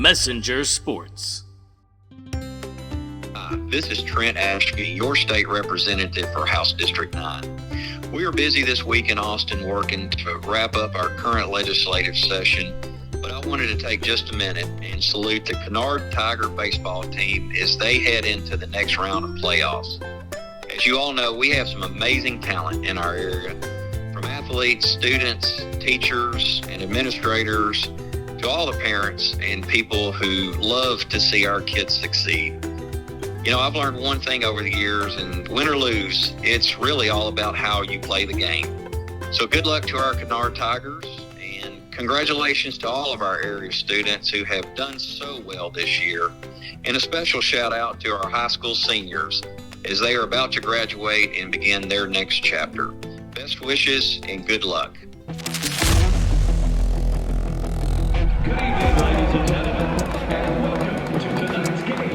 Messenger Sports. This is Trent Ashby, your state representative for House District 9. We are busy this week in Austin working to wrap up our current legislative session, but I wanted to take just a minute and salute the Kennard Tiger baseball team as they head into the next round of playoffs. As you all know, we have some amazing talent in our area, from athletes, students, teachers, and administrators, to all the parents and people who love to see our kids succeed. You know, I've learned one thing over the years, and win or lose, it's really all about how you play the game. So good luck to our Kennard Tigers, and congratulations to all of our area students who have done so well this year. And a special shout out to our high school seniors as they are about to graduate and begin their next chapter. Best wishes and good luck. Good evening, ladies and gentlemen, and welcome to tonight's game.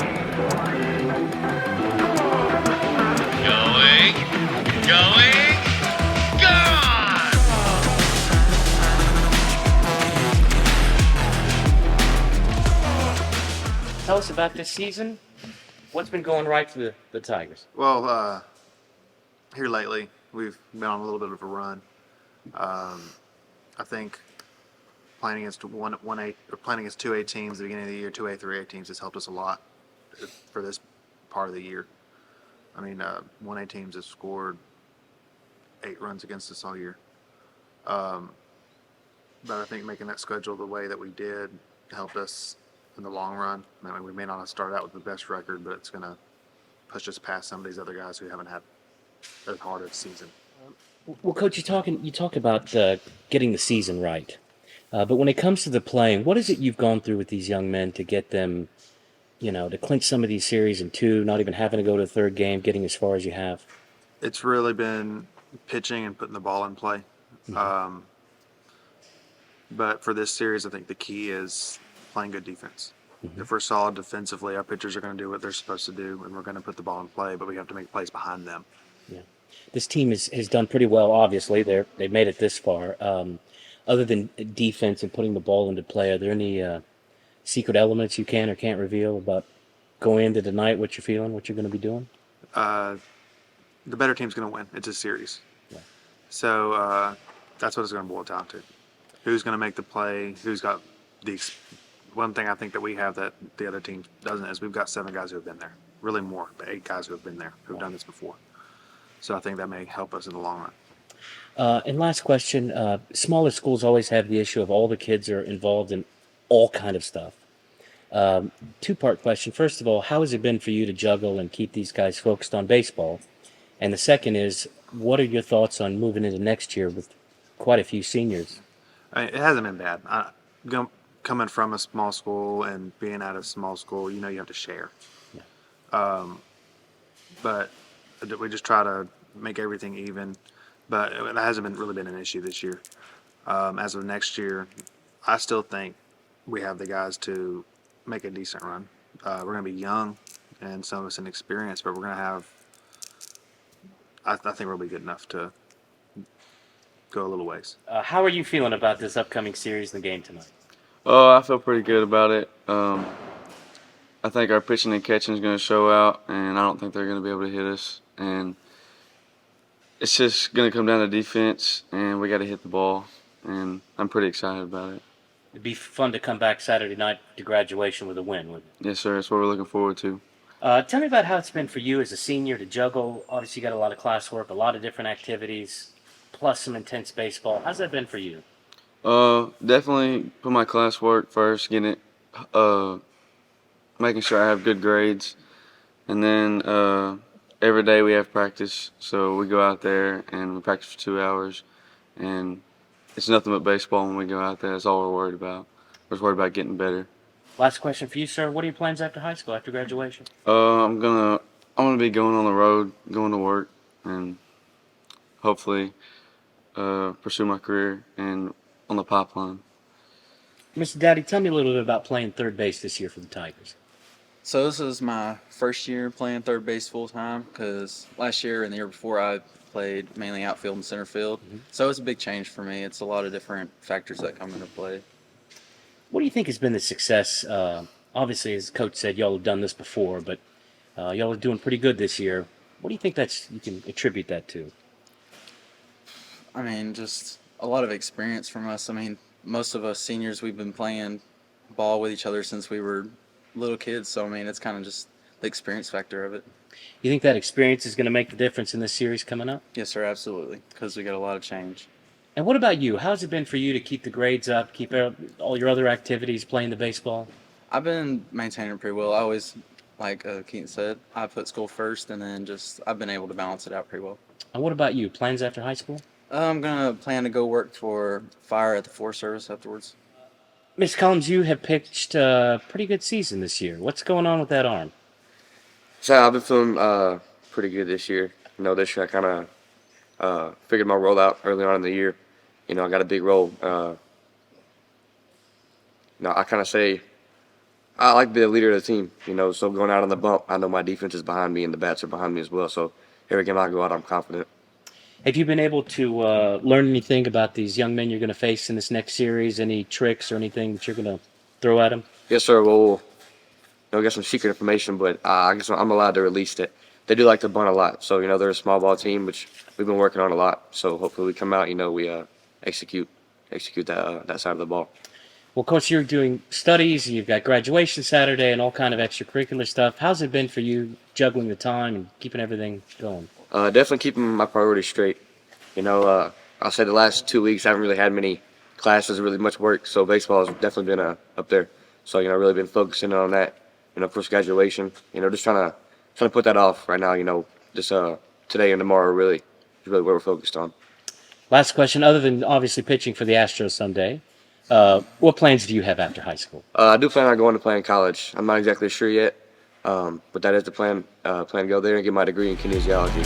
Gone! Tell us about this season. What's been going right for the Tigers? Well, here lately, we've been on a little bit of a run. I think playing against playing against 2A teams at the beginning of the year, 2A, 3A teams has helped us a lot for this part of the year. I mean, 1A teams have scored 8 runs against us all year. But I think making that schedule the way that we did helped us in the long run. I mean, we may not have started out with the best record, but it's going to push us past some of these other guys who haven't had as hard of a season. Well, Coach, you talk about getting the season right, but when it comes to the playing, what is it you've gone through with these young men to get them, to clinch some of these series in 2, not even having to go to the third game, getting as far as you have? It's really been pitching and putting the ball in play. Mm-hmm. But for this series, I think the key is playing good defense. Mm-hmm. If we're solid defensively, our pitchers are going to do what they're supposed to do, and we're going to put the ball in play, but we have to make plays behind them. Yeah. This team has done pretty well, obviously. They've made it this far. Other than defense and putting the ball into play, are there any secret elements you can or can't reveal about going into tonight, what you're feeling, what you're going to be doing? The better team's going to win. It's a series. Yeah. So that's what it's going to boil down to. Who's going to make the play? Who's got the one thing I think that we have that the other team doesn't is we've got 7 guys who have been there. Really more, but 8 guys who have been there, who've done this before. So I think that may help us in the long run. And last question, smaller schools always have the issue of all the kids are involved in all kind of stuff. 2-part question. First of all, how has it been for you to juggle and keep these guys focused on baseball? And the second is, what are your thoughts on moving into next year with quite a few seniors? It hasn't been bad. Coming from a small school and being at a small school, you have to share. Yeah. But we just try to make everything even. But it hasn't really been an issue this year. As of next year, I still think we have the guys to make a decent run. We're going to be young and some of us inexperienced, but we're going to have I think we'll be good enough to go a little ways. How are you feeling about this upcoming series and the game tonight? Oh, I feel pretty good about it. I think our pitching and catching is going to show out, and I don't think they're going to be able to hit us. And it's just going to come down to defense, and we got to hit the ball. And I'm pretty excited about it. It'd be fun to come back Saturday night to graduation with a win, wouldn't it? Yes, sir. That's what we're looking forward to. Tell me about how it's been for you as a senior to juggle. Obviously, you got a lot of classwork, a lot of different activities, plus some intense baseball. How's that been for you? Definitely put my classwork first, getting it, making sure I have good grades, and then every day we have practice. So we go out there and we practice for 2 hours, and it's nothing but baseball when we go out there. That's all we're worried about. We're just worried about getting better. Last question for you, sir. What are your plans after high school, after graduation? I'm gonna be going on the road, going to work, and hopefully pursue my career and on the pipeline. Mr. Dowdy, tell me a little bit about playing third base this year for the Tigers. So this is my first year playing third base full time because last year and the year before I played mainly outfield and center field. Mm-hmm. So it's a big change for me. It's a lot of different factors that come into play. What do you think has been the success? Obviously, as Coach said, y'all have done this before, but y'all are doing pretty good this year. What do you think you can attribute that to? I mean, just a lot of experience from us. I mean, most of us seniors, we've been playing ball with each other since we were little kids. So, I mean, it's kind of just the experience factor of it. You think that experience is going to make the difference in this series coming up? Yes, sir, absolutely, because we got a lot of change. And what about you? How's it been for you to keep the grades up, keep all your other activities, playing the baseball? I've been maintaining pretty well. I always, like Keaton said, I put school first, and then I've been able to balance it out pretty well. And what about you? Plans after high school? I'm going to plan to go work for fire at the Forest Service afterwards. Miss Collins, you have pitched a pretty good season this year. What's going on with that arm? So I've been feeling pretty good this year. This year I kind of figured my role out early on in the year. I got a big role. I kind of say I like to be the leader of the team. So going out on the bump, I know my defense is behind me and the bats are behind me as well. So every game I go out, I'm confident. Have you been able to learn anything about these young men you're going to face in this next series? Any tricks or anything that you're going to throw at them? Yes, sir. Well, get some secret information, but I guess I'm allowed to release it. They do like to bunt a lot. So, they're a small ball team, which we've been working on a lot. So hopefully we come out, we execute that side of the ball. Well, Coach, you're doing studies, you've got graduation Saturday and all kind of extracurricular stuff. How's it been for you juggling the time and keeping everything going? Definitely keeping my priorities straight. I'll say the last 2 weeks I haven't really had many classes, really much work. So baseball has definitely been up there. So, really been focusing on that. Post graduation, just trying to put that off right now. Just today and tomorrow really where we're focused on. Last question, other than obviously pitching for the Astros someday, what plans do you have after high school? I do plan on going to play in college. I'm not exactly sure yet, but that is the plan. Plan to go there and get my degree in kinesiology.